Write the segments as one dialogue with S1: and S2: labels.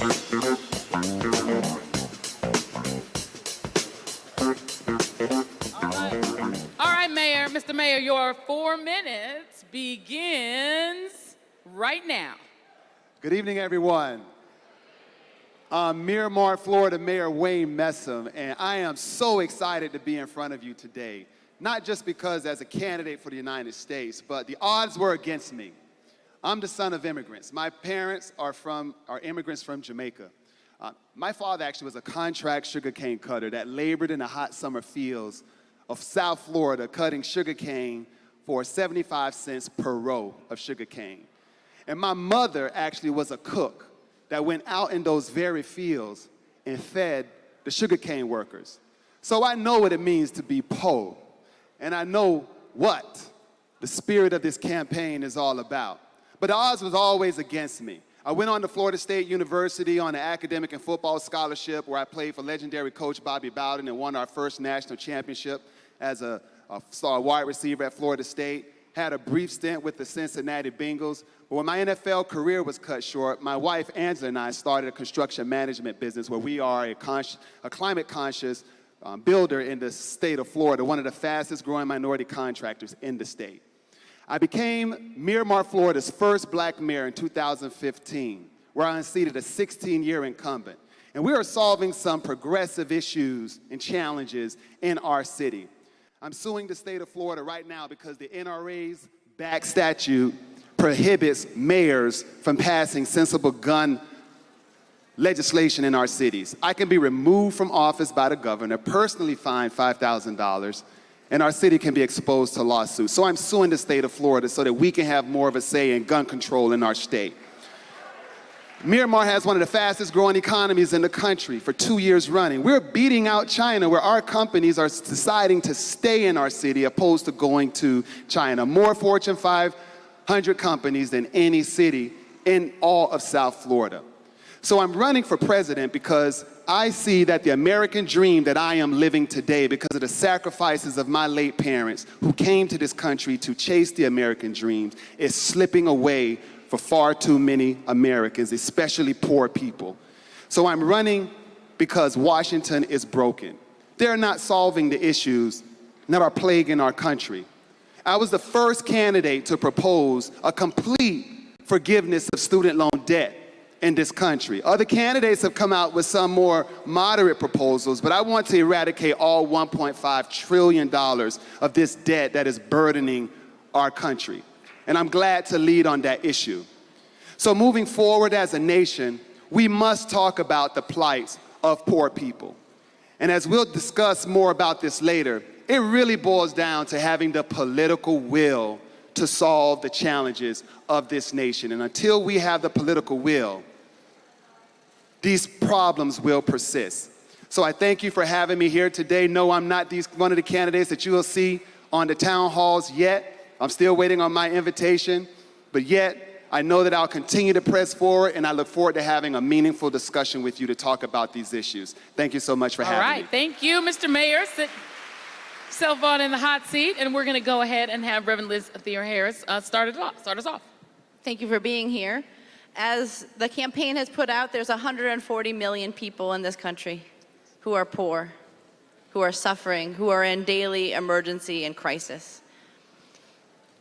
S1: All right, Mayor. Mr. Mayor, your 4 minutes begins right now.
S2: Good evening, everyone. I'm Miramar, Florida Mayor Wayne Messam, and I am so excited to be in front of you today. Not just because as a candidate for the United States, but the odds were against me. I'm the son of immigrants. My parents are immigrants from Jamaica. My father actually was a contract sugarcane cutter that labored in the hot summer fields of South Florida, cutting sugarcane for 75 cents per row of sugarcane. And my mother actually was a cook that went out in those very fields and fed the sugarcane workers. So I know what it means to be poor, and I know what the spirit of this campaign is all about. But the odds was always against me. I went on to Florida State University on an academic and football scholarship where I played for legendary coach Bobby Bowden and won our first national championship as a star wide receiver at Florida State. Had a brief stint with the Cincinnati Bengals. But when my NFL career was cut short, my wife Angela and I started a construction management business where we are a climate-conscious builder in the state of Florida, one of the fastest growing minority contractors in the state. I became Miramar, Florida's first black mayor in 2015, where I unseated a 16-year incumbent. And we are solving some progressive issues and challenges in our city. I'm suing the state of Florida right now because the NRA's back statute prohibits mayors from passing sensible gun legislation in our cities. I can be removed from office by the governor, personally fined $5,000, and our city can be exposed to lawsuits. So I'm suing the state of Florida so that we can have more of a say in gun control in our state. Miramar has one of the fastest growing economies in the country for 2 years running. We're beating out China, where our companies are deciding to stay in our city opposed to going to China. More Fortune 500 companies than any city in all of South Florida. So I'm running for president because I see that the American dream that I am living today, because of the sacrifices of my late parents who came to this country to chase the American dreams, is slipping away for far too many Americans, especially poor people. So I'm running because Washington is broken. They're not solving the issues that are plaguing our country. I was the first candidate to propose a complete forgiveness of student loan debt in this country. Other candidates have come out with some more moderate proposals, but I want to eradicate all $1.5 trillion of this debt that is burdening our country. And I'm glad to lead on that issue. So moving forward as a nation, we must talk about the plight of poor people. And as we'll discuss more about this later, it really boils down to having the political will to solve the challenges of this nation. And until we have the political will, these problems will persist. So I thank you for having me here today. No, I'm not one of the candidates that you will see on the town halls yet. I'm still waiting on my invitation, but yet I know that I'll continue to press forward, and I look forward to having a meaningful discussion with you to talk about these issues. Thank you so much for having me.
S1: All right, thank you, Mr. Mayor. Sit yourself on in the hot seat, and we're gonna go ahead and have Reverend Liz Theoharis start us off.
S3: Thank you for being here. As the campaign has put out, there's 140 million people in this country who are poor, who are suffering, who are in daily emergency and crisis.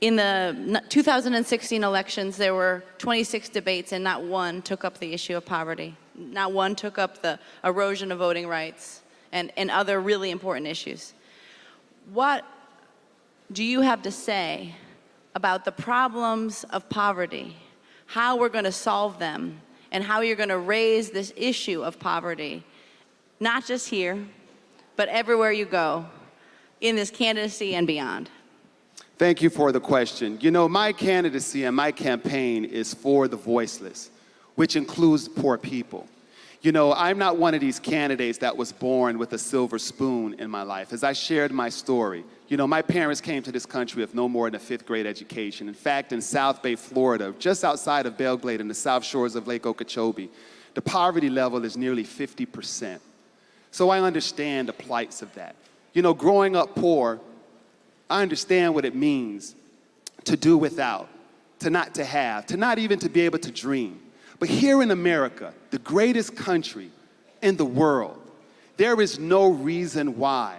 S3: In the 2016 elections, there were 26 debates, and not one took up the issue of poverty. Not one took up the erosion of voting rights and other really important issues. What do you have to say about the problems of poverty, how we're going to solve them, and how you're going to raise this issue of poverty, not just here, but everywhere you go, in this candidacy and beyond?
S2: Thank you for the question. You know, my candidacy and my campaign is for the voiceless, which includes poor people. You know, I'm not one of these candidates that was born with a silver spoon in my life. As I shared my story, you know, my parents came to this country with no more than a 5th grade education. In fact, in South Bay, Florida, just outside of Belgrade in the South Shores of Lake Okeechobee, the poverty level is nearly 50%. So I understand the plights of that. You know, growing up poor, I understand what it means to do without, to not to have, to not even to be able to dream. But here in America, the greatest country in the world, there is no reason why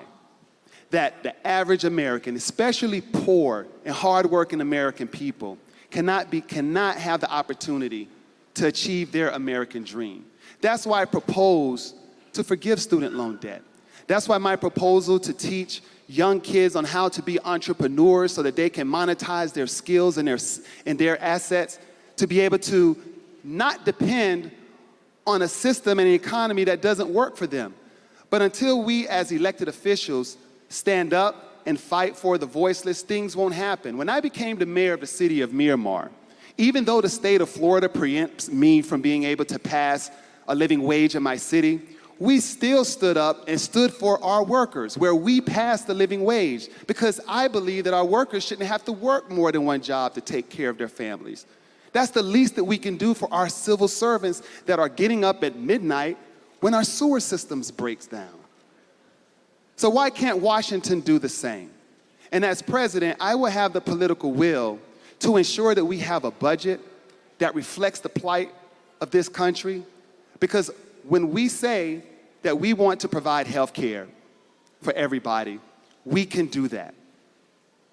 S2: that the average American, especially poor and hardworking American people, cannot have the opportunity to achieve their American dream. That's why I propose to forgive student loan debt. That's why my proposal to teach young kids on how to be entrepreneurs so that they can monetize their skills and their assets, to be able to not depend on a system and an economy that doesn't work for them. But until we as elected officials stand up and fight for the voiceless, things won't happen. When I became the mayor of the city of Miramar, even though the state of Florida preempts me from being able to pass a living wage in my city, we still stood up and stood for our workers, where we passed the living wage, because I believe that our workers shouldn't have to work more than one job to take care of their families. That's the least that we can do for our civil servants that are getting up at midnight when our sewer systems breaks down. So why can't Washington do the same? And as president, I will have the political will to ensure that we have a budget that reflects the plight of this country. Because when we say that we want to provide health care for everybody, we can do that.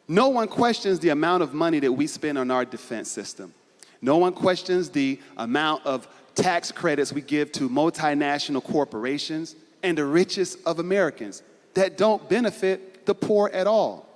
S2: No one questions the amount of money that we spend on our defense system. No one questions the amount of tax credits we give to multinational corporations and the richest of Americans that don't benefit the poor at all.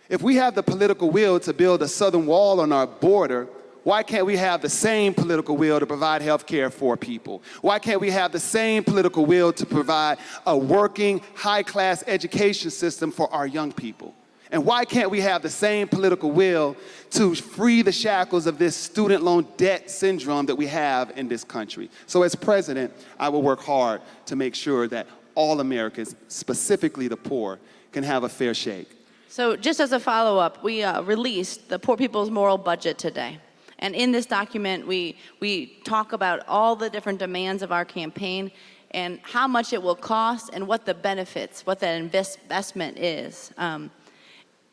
S2: If we have the political will to build a southern wall on our border, why can't we have the same political will to provide health care for people? Why can't we have the same political will to provide a working, high-class education system for our young people? And why can't we have the same political will to free the shackles of this student loan debt syndrome that we have in this country? So as president, I will work hard to make sure that all Americans, specifically the poor, can have a fair shake.
S3: So just as a follow-up, we released the Poor People's Moral Budget today. And in this document, we talk about all the different demands of our campaign and how much it will cost and what the benefits, what that investment is.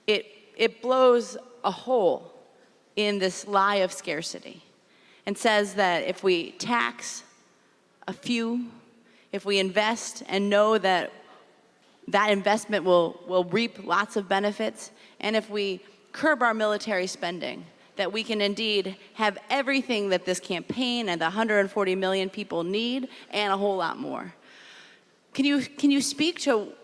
S3: It blows a hole in this lie of scarcity and says that if we tax a few, if we invest and know that that investment will reap lots of benefits, and if we curb our military spending, that we can indeed have everything that this campaign and the 140 million people need and a whole lot more. Can you speak to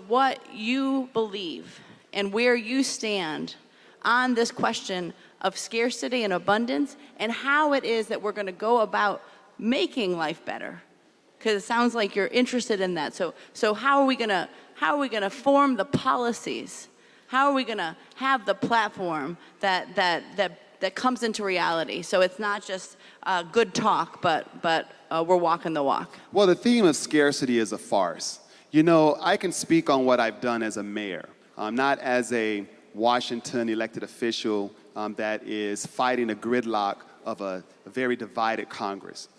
S3: what you believe and where you stand on this question of scarcity and abundance, and how it is that we're going to go about making life better? Because it sounds like you're interested in that. So how are we going to form the policies? How are we going to have the platform that comes into reality? So it's not just good talk, but we're walking the walk.
S2: Well, the theme of scarcity is a farce. You know, I can speak on what I've done as a mayor, not as a Washington elected official that is fighting a gridlock of a very divided Congress.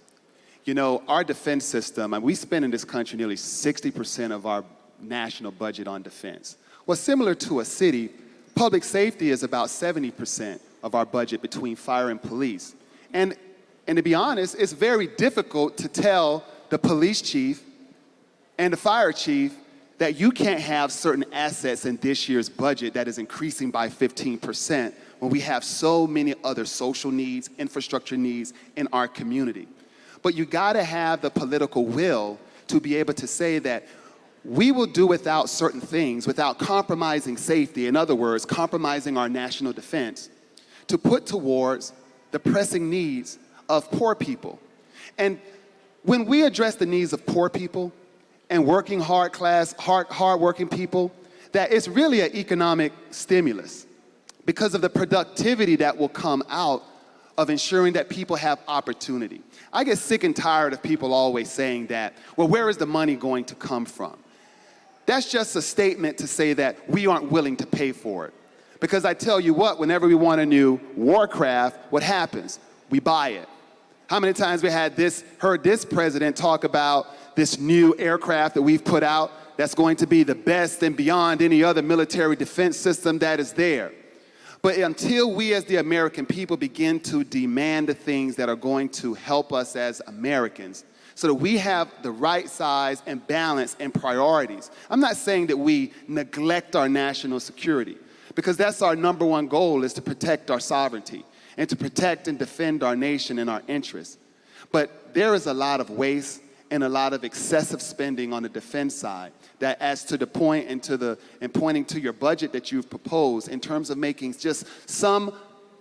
S2: You know, our defense system, and we spend in this country nearly 60% of our national budget on defense. Well, similar to a city, public safety is about 70% of our budget between fire and police. And to be honest, it's very difficult to tell the police chief and the fire chief that you can't have certain assets in this year's budget that is increasing by 15% when we have so many other social needs, infrastructure needs in our community. But you gotta have the political will to be able to say that we will do without certain things, without compromising safety, in other words, compromising our national defense, to put towards the pressing needs of poor people. And when we address the needs of poor people and working hard-working people, that it's really an economic stimulus because of the productivity that will come out of ensuring that people have opportunity. I get sick and tired of people always saying that, well, where is the money going to come from? That's just a statement to say that we aren't willing to pay for it. Because I tell you what, whenever we want a new warcraft, what happens? We buy it. How many times we heard this president talk about this new aircraft that we've put out that's going to be the best and beyond any other military defense system that is there? But until we as the American people begin to demand the things that are going to help us as Americans, so that we have the right size and balance and priorities. I'm not saying that we neglect our national security, because that's our number one goal, is to protect our sovereignty and to protect and defend our nation and our interests. But there is a lot of waste and a lot of excessive spending on the defense side that, as to the point and pointing to your budget that you've proposed in terms of making just some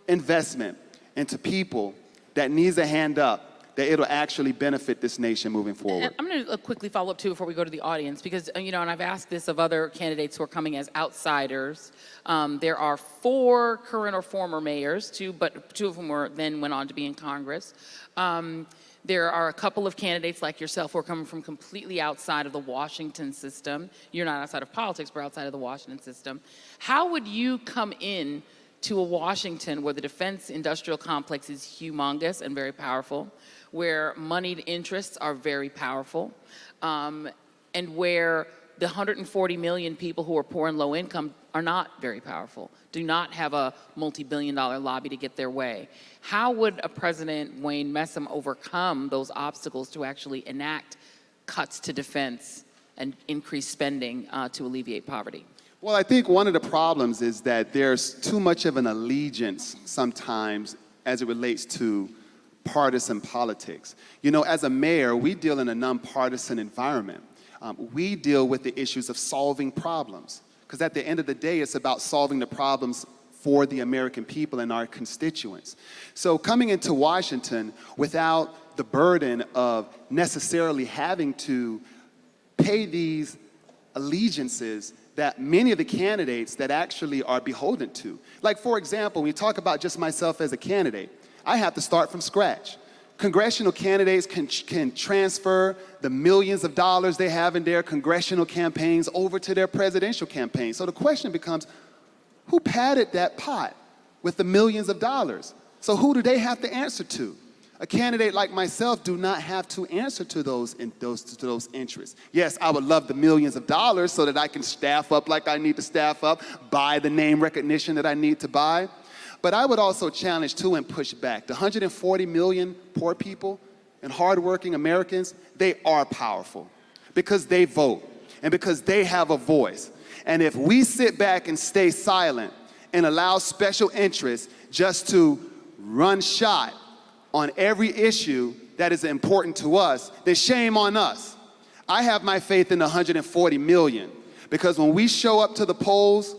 S2: investment into people that needs a hand up, that it'll actually benefit this nation moving forward.
S1: And I'm going to quickly follow up, too, before we go to the audience, because, and I've asked this of other candidates who are coming as outsiders. There are 4 current or former mayors, but 2 of whom went on to be in Congress. There are a couple of candidates like yourself who are coming from completely outside of the Washington system. You're not outside of politics, but outside of the Washington system. How would you come in to a Washington where the defense industrial complex is humongous and very powerful, where moneyed interests are very powerful, and where the 140 million people who are poor and low income are not very powerful, do not have a multi-billion-dollar lobby to get their way? How would a President Wayne Messam overcome those obstacles to actually enact cuts to defense and increase spending to alleviate poverty?
S2: Well, I think one of the problems is that there's too much of an allegiance sometimes as it relates to partisan politics. As a mayor, we deal in a nonpartisan environment. We deal with the issues of solving problems, because at the end of the day, it's about solving the problems for the American people and our constituents. So coming into Washington without the burden of necessarily having to pay these allegiances that many of the candidates that actually are beholden to. Like, for example, when you talk about just myself as a candidate, I have to start from scratch. Congressional candidates can transfer the millions of dollars they have in their congressional campaigns over to their presidential campaigns. So the question becomes, who padded that pot with the millions of dollars? So who do they have to answer to? A candidate like myself do not have to answer to those interests. Yes, I would love the millions of dollars so that I can staff up like I need to staff up, buy the name recognition that I need to buy. But I would also challenge too and push back. The 140 million poor people and hardworking Americans, they are powerful because they vote and because they have a voice. And if we sit back and stay silent and allow special interests just to run shot on every issue that is important to us, then shame on us. I have my faith in the 140 million, because when we show up to the polls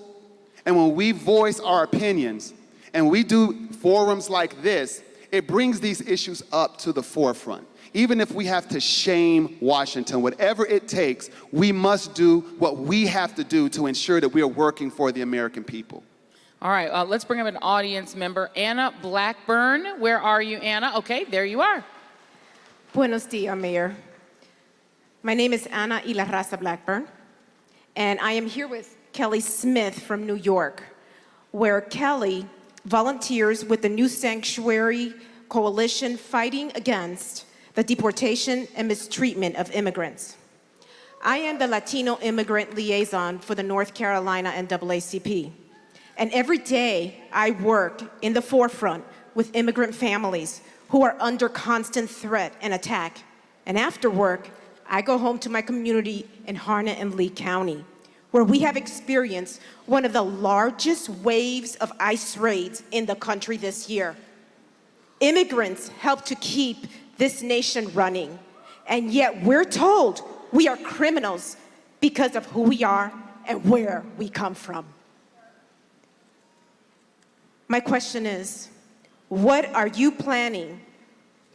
S2: and when we voice our opinions and we do forums like this, it brings these issues up to the forefront. Even if we have to shame Washington, whatever it takes, we must do what we have to do to ensure that we are working for the American people.
S1: All right, let's bring up an audience member. Anna Blackburn, where are you, Anna? Okay, there you are.
S4: Buenos dias, Mayor. My name is Anna y la Raza Blackburn, and I am here with Kelly Smith from New York, where Kelly volunteers with the New Sanctuary Coalition fighting against the deportation and mistreatment of immigrants. I am the Latino immigrant liaison for the North Carolina NAACP. And every day I work in the forefront with immigrant families who are under constant threat and attack. And after work, I go home to my community in Harnett and Lee County, where we have experienced one of the largest waves of ICE raids in the country this year. Immigrants help to keep this nation running, and yet we're told we are criminals because of who we are and where we come from. My question is, what are you planning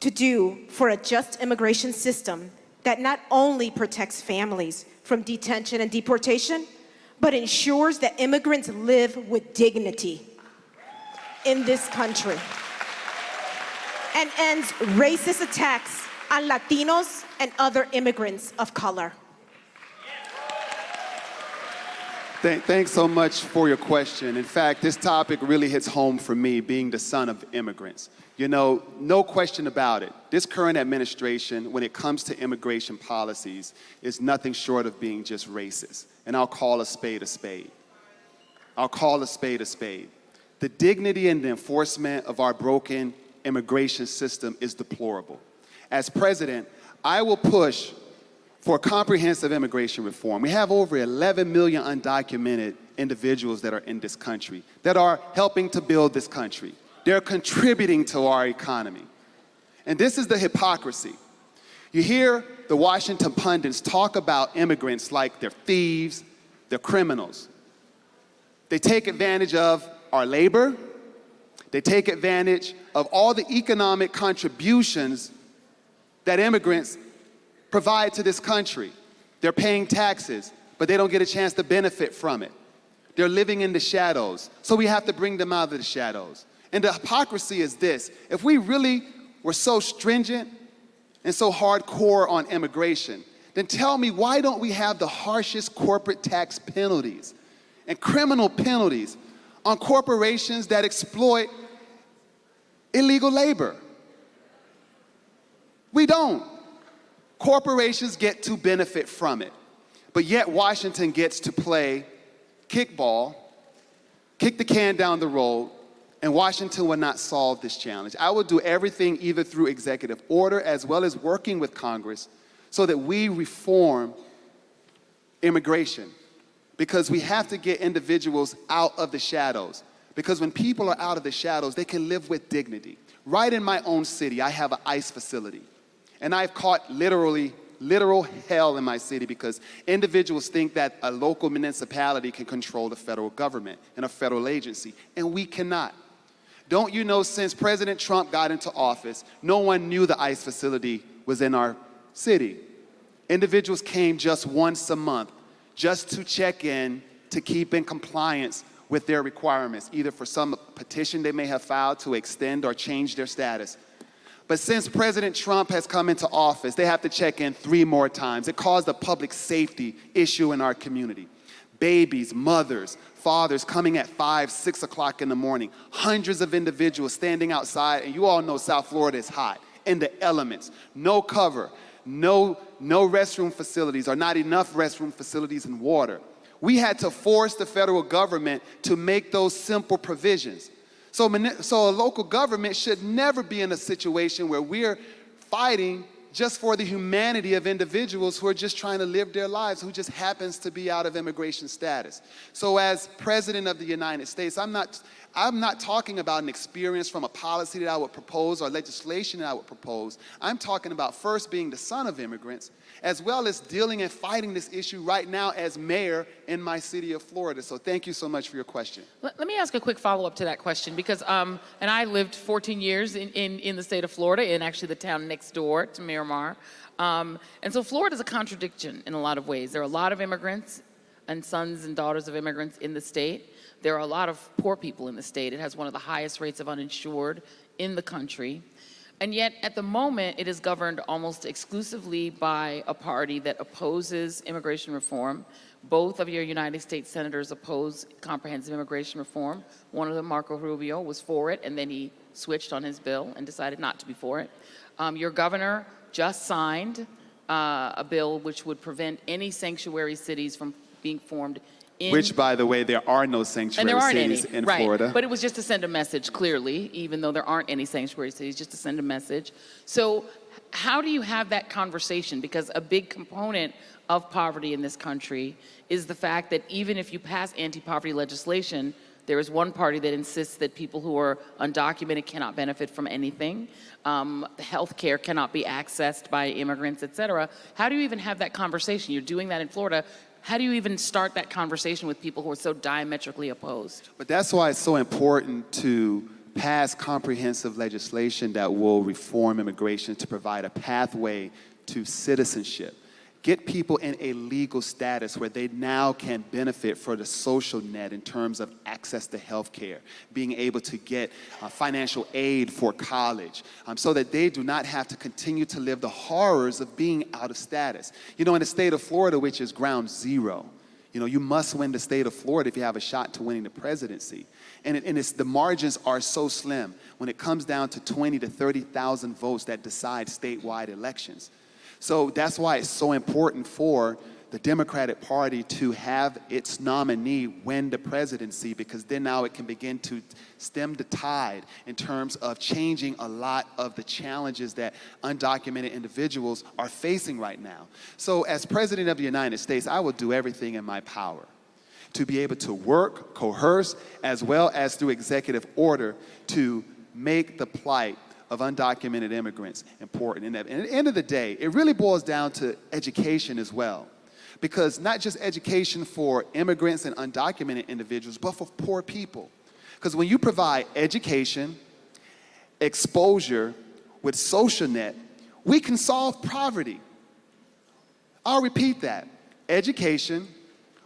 S4: to do for a just immigration system that not only protects families from detention and deportation, but ensures that immigrants live with dignity in this country and ends racist attacks on Latinos and other immigrants of color?
S2: Thanks so much for your question. In fact, this topic really hits home for me, being the son of immigrants. No question about it. This current administration, when it comes to immigration policies, is nothing short of being just racist. And I'll call a spade a spade. I'll call a spade a spade. The dignity and the enforcement of our broken immigration system is deplorable. As president, I will push for comprehensive immigration reform. We have over 11 million undocumented individuals that are in this country, that are helping to build this country. They're contributing to our economy. And this is the hypocrisy. You hear the Washington pundits talk about immigrants like they're thieves, they're criminals. They take advantage of our labor. They take advantage of all the economic contributions that immigrants provide to this country. They're paying taxes, but they don't get a chance to benefit from it. They're living in the shadows, so we have to bring them out of the shadows. And the hypocrisy is this: if we really were so stringent and so hardcore on immigration, then tell me, why don't we have the harshest corporate tax penalties and criminal penalties on corporations that exploit illegal labor? We don't. Corporations get to benefit from it, but yet Washington gets to play kickball, kick the can down the road, and Washington will not solve this challenge. I will do everything, either through executive order as well as working with Congress, so that we reform immigration, because we have to get individuals out of the shadows. Because when people are out of the shadows, they can live with dignity. Right in my own city, I have an ICE facility. And I've caught literal hell in my city because individuals think that a local municipality can control the federal government and a federal agency, and we cannot. Don't you know, since President Trump got into office, no one knew the ICE facility was in our city. Individuals came just once a month just to check in, to keep in compliance with their requirements, either for some petition they may have filed to extend or change their status. But since President Trump has come into office, they have to check in 3 more times. It caused a public safety issue in our community. Babies, mothers, fathers coming at 5, 6 o'clock in the morning. Hundreds of individuals standing outside, and you all know South Florida is hot, in the elements. No cover, no restroom facilities, or not enough restroom facilities and water. We had to force the federal government to make those simple provisions. So a local government should never be in a situation where we're fighting just for the humanity of individuals who are just trying to live their lives, who just happens to be out of immigration status. So as President of the United States, I'm not talking about an experience from a policy that I would propose or legislation that I would propose. I'm talking about first being the son of immigrants, as well as dealing and fighting this issue right now as mayor in my city of Florida. So thank you so much for your question.
S1: Let me ask a quick follow-up to that question, because and I lived 14 years in the state of Florida, in actually the town next door to Miramar. And so Florida is a contradiction in a lot of ways. There are a lot of immigrants and sons and daughters of immigrants in the state. There are a lot of poor people in the state. It has one of the highest rates of uninsured in the country. And yet, at the moment, it is governed almost exclusively by a party that opposes immigration reform. Both of your United States senators oppose comprehensive immigration reform. One of them, Marco Rubio, was for it, and then he switched on his bill and decided not to be for it. Your governor just signed a bill which would prevent any sanctuary cities from being formed in...
S2: Which, by the way, there are no sanctuary cities in Florida.
S1: But it was just to send a message, clearly, even though there aren't any sanctuary cities, just to send a message. So how do you have that conversation? Because a big component of poverty in this country is the fact that even if you pass anti-poverty legislation, there is one party that insists that people who are undocumented cannot benefit from anything. Health care cannot be accessed by immigrants, et cetera. How do you even have that conversation? You're doing that in Florida. How do you even start that conversation with people who are so diametrically opposed?
S2: But that's why it's so important to pass comprehensive legislation that will reform immigration to provide a pathway to citizenship. Get people in a legal status where they now can benefit for the social net in terms of access to health care, being able to get financial aid for college, so that they do not have to continue to live the horrors of being out of status. You know, in the state of Florida, which is ground zero, you know, you must win the state of Florida if you have a shot to winning the presidency. And the margins are so slim when it comes down to 20 to 30,000 votes that decide statewide elections. So that's why it's so important for the Democratic Party to have its nominee win the presidency, because then now it can begin to stem the tide in terms of changing a lot of the challenges that undocumented individuals are facing right now. So as President of the United States, I will do everything in my power to be able to work, coerce, as well as through executive order to make the plight of undocumented immigrants important. And at the end of the day, it really boils down to education as well. Because not just education for immigrants and undocumented individuals, but for poor people. Because when you provide education, exposure with social net, we can solve poverty. I'll repeat that. Education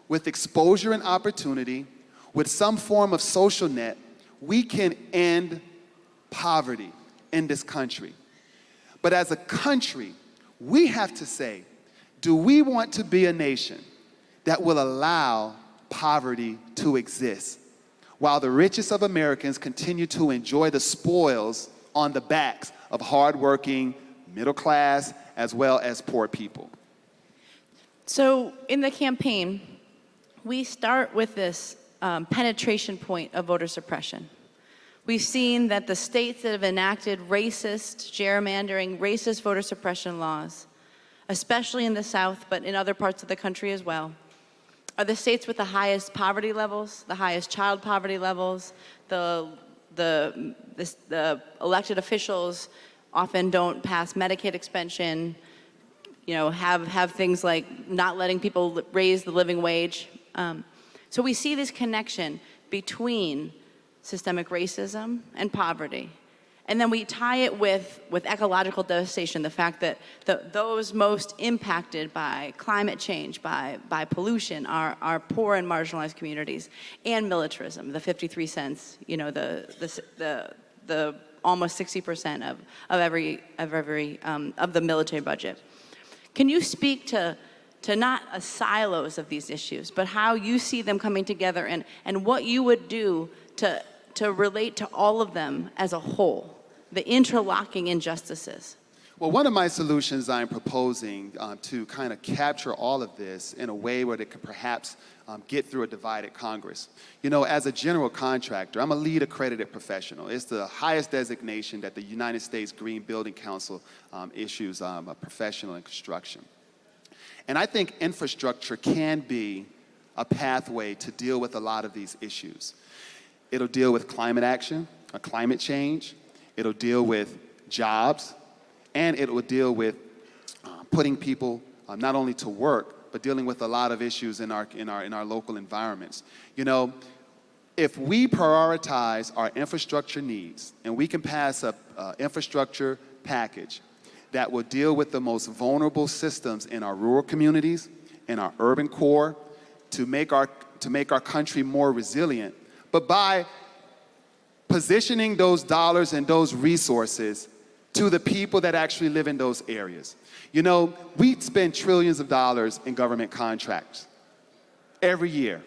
S2: with exposure and opportunity, with some form of social net, we can end poverty in this country. But as a country, we have to say, do we want to be a nation that will allow poverty to exist while the richest of Americans continue to enjoy the spoils on the backs of hardworking, middle class, as well as poor people?
S3: So in the campaign, we start with this penetration point of voter suppression. We've seen that the states that have enacted racist gerrymandering, racist voter suppression laws, especially in the South, but in other parts of the country as well, are the states with the highest poverty levels, the highest child poverty levels. The elected officials often don't pass Medicaid expansion, have things like not letting people raise the living wage. So we see this connection between systemic racism and poverty. And then we tie it with ecological devastation, the fact that those most impacted by climate change, by pollution, are poor and marginalized communities, and militarism, the 53 cents, the almost 60% of the military budget. Can you speak to not silos of these issues, but how you see them coming together and what you would do to relate to all of them as a whole? The interlocking injustices?
S2: Well, one of my solutions I'm proposing to kind of capture all of this in a way where they could perhaps get through a divided Congress. As a general contractor, I'm a LEED accredited professional. It's the highest designation that the United States Green Building Council issues a professional in construction. And I think infrastructure can be a pathway to deal with a lot of these issues. It'll deal with climate action, or climate change. It'll deal with jobs, and it will deal with putting people not only to work, but dealing with a lot of issues in our local environments. If we prioritize our infrastructure needs, and we can pass an infrastructure package that will deal with the most vulnerable systems in our rural communities, in our urban core, to make our country more resilient, but by positioning those dollars and those resources to the people that actually live in those areas. We spend trillions of dollars in government contracts every year,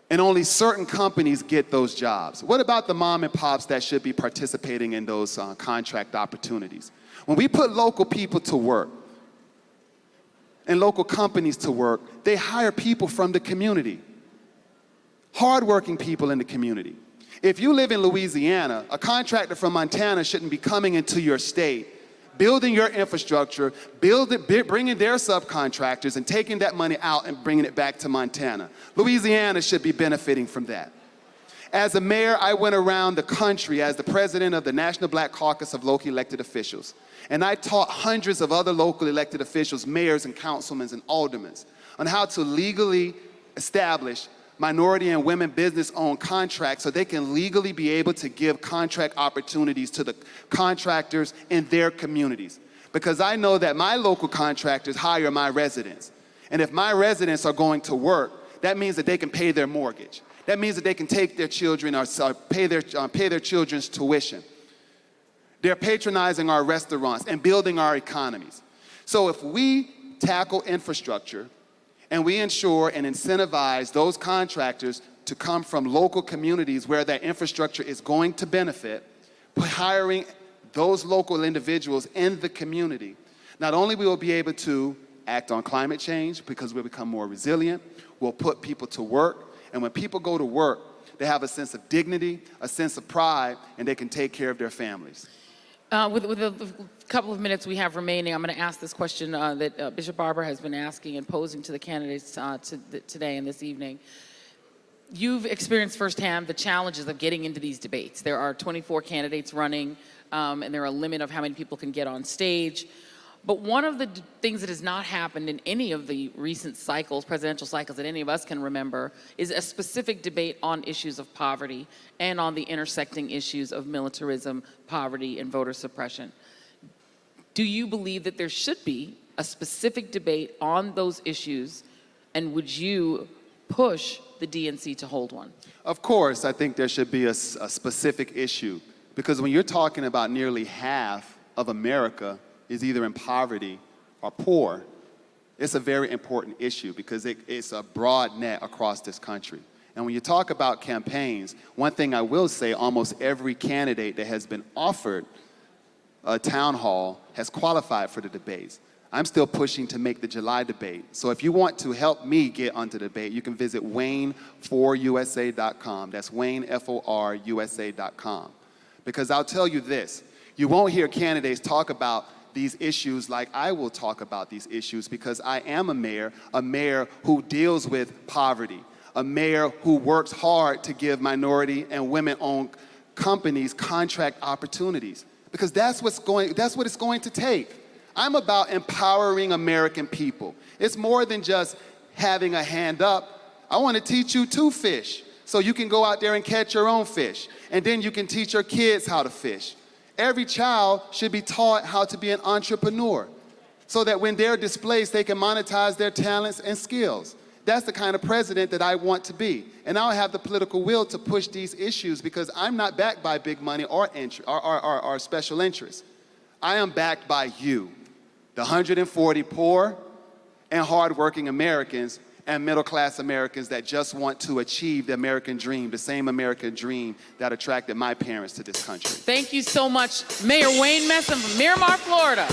S2: and only certain companies get those jobs. What about the mom and pops that should be participating in those contract opportunities? When we put local people to work and local companies to work, they hire people from the community, hardworking people in the community. If you live in Louisiana, a contractor from Montana shouldn't be coming into your state, building your infrastructure, bringing their subcontractors and taking that money out and bringing it back to Montana. Louisiana should be benefiting from that. As a mayor, I went around the country as the president of the National Black Caucus of Local Elected Officials. And I taught hundreds of other local elected officials, mayors and councilmen and aldermen, on how to legally establish minority and women business-owned contracts so they can legally be able to give contract opportunities to the contractors in their communities. Because I know that my local contractors hire my residents. And if my residents are going to work, that means that they can pay their mortgage. That means that they can take their children or pay their children's tuition. They're patronizing our restaurants and building our economies. So if we tackle infrastructure, and we ensure and incentivize those contractors to come from local communities where that infrastructure is going to benefit, by hiring those local individuals in the community, not only will we be able to act on climate change because we'll become more resilient. We'll put people to work. And when people go to work, they have a sense of dignity, a sense of pride, and they can take care of their families.
S1: With the couple of minutes we have remaining, I'm going to ask this question that Bishop Barber has been asking and posing to the candidates today and this evening. You've experienced firsthand the challenges of getting into these debates. There are 24 candidates running, and there are a limit of how many people can get on stage. But one of the things that has not happened in any of the recent cycles, presidential cycles that any of us can remember, is a specific debate on issues of poverty and on the intersecting issues of militarism, poverty, and voter suppression. Do you believe that there should be a specific debate on those issues, and would you push the DNC to hold one?
S2: Of course, I think there should be a specific issue, because when you're talking about nearly half of America is either in poverty or poor, it's a very important issue because it's a broad net across this country. And when you talk about campaigns, one thing I will say, almost every candidate that has been offered a town hall has qualified for the debates. I'm still pushing to make the July debate. So if you want to help me get onto the debate, you can visit wayne4usa.com. That's Wayne, F-O-R-USA.com. Because I'll tell you this, you won't hear candidates talk about these issues like I will talk about these issues, because I am a mayor who deals with poverty, a mayor who works hard to give minority and women-owned companies contract opportunities, because that's what it's going to take. I'm about empowering American people. It's more than just having a hand up. I want to teach you to fish so you can go out there and catch your own fish, and then you can teach your kids how to fish. Every child should be taught how to be an entrepreneur so that when they're displaced, they can monetize their talents and skills. That's the kind of president that I want to be. And I'll have the political will to push these issues because I'm not backed by big money or special interests. I am backed by you, the 140 poor and hardworking Americans and middle-class Americans that just want to achieve the American dream, the same American dream that attracted my parents to this country.
S1: Thank you so much, Mayor Wayne Messam from Miramar, Florida.